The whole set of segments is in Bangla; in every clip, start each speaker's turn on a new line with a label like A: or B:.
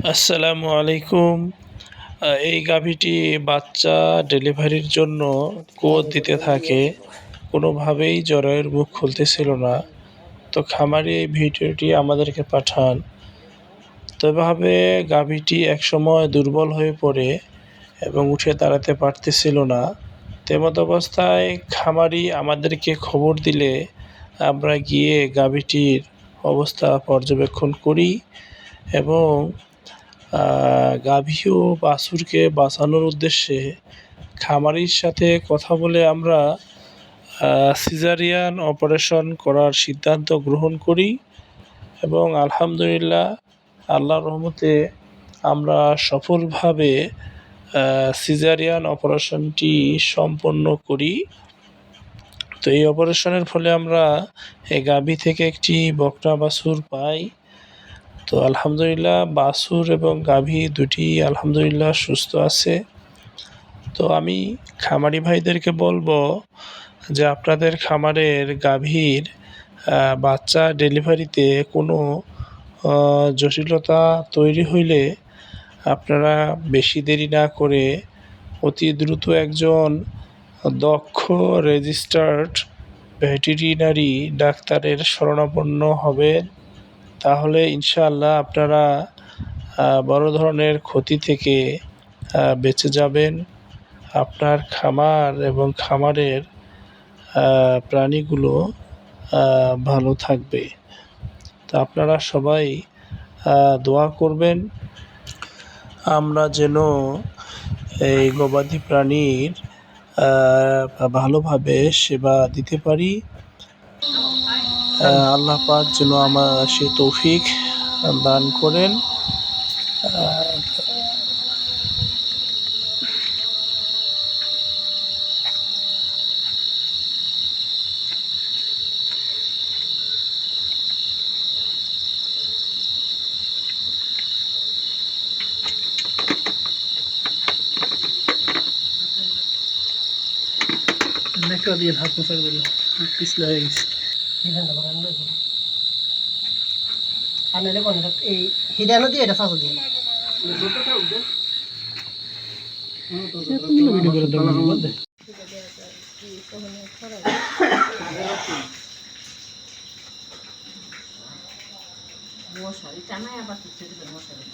A: আসসালামু আলাইকুম। এই গাভীটি বাচ্চা ডেলিভারির জন্য কুঁয়ো দিতে থাকে। কোনোভাবেই জরায়ুর মুখ খুলতেছিল না। তো খামারি এই ভিডিওটি আমাদেরকে পাঠান। তো এভাবে গাভীটি একসময় দুর্বল হয়ে পড়ে এবং উঠে দাঁড়াতে পারতেছিল না। তেমত অবস্থায় খামারি আমাদেরকে খবর দিলে আমরা গিয়ে গাভীটির অবস্থা পর্যবেক্ষণ করি এবং গাভী ও বাছুরকে বাঁচানোর উদ্দেশ্যে খামারির সাথে কথা বলে আমরা সিজারিয়ান অপারেশন করার সিদ্ধান্ত গ্রহণ করি এবং আলহামদুলিল্লাহ আল্লাহর রহমতে আমরা সফলভাবে সিজারিয়ান অপারেশনটি সম্পন্ন করি। তো এই অপারেশনের ফলে আমরা এই গাভী থেকে একটি বকনা বাছুর পাই। তো আলহামদুলিল্লাহ বাছুর এবং গাভী দুটি আলহামদুলিল্লাহ সুস্থ আছে। তো আমি খামারি ভাইদেরকে বলবো যে আপনাদের খামারের গাভীর বাচ্চা ডেলিভারিতে কোনো জটিলতা তৈরি হইলে আপনারা বেশি দেরি না করে অতি দ্রুত একজন দক্ষ রেজিস্টার্ড ভেটেরিনারি ডাক্তারের শরণাপন্ন হবেন। তাহলে ইনশাআল্লাহ আপনারা বড় ধরনের ক্ষতি থেকে বেঁচে যাবেন। আপনার খামার এবং খামারের প্রাণীগুলো ভালো থাকবে। তো আপনারা সবাই দোয়া করবেন আমরা যেন এই গবাদি প্রাণীর ভালোভাবে সেবা দিতে পারি। আল্লাহ পাক যেন সে তৌফিক দান করেন।
B: একটা দিয়ে হাত মোছার দিল পিছলে হয়ে গেছে এই হিডানো দিয়ে এটা ফাঁসো দিয়ে ভিডিও করে দেবো মশারি টানায় আবার কিছু মশারি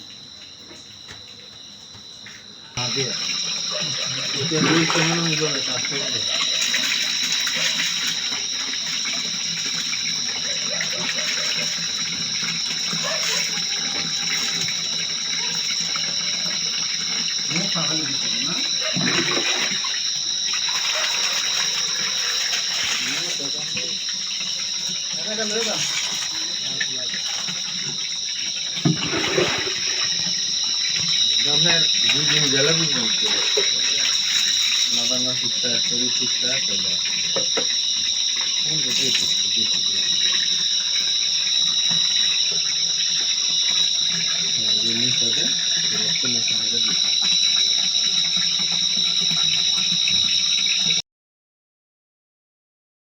C: আপনার দুই দিন গেলে বুঝতে মাদাঙ্গা ঠিকঠাক শরীর ঠিকঠাক হলো কোন জিনিস হবে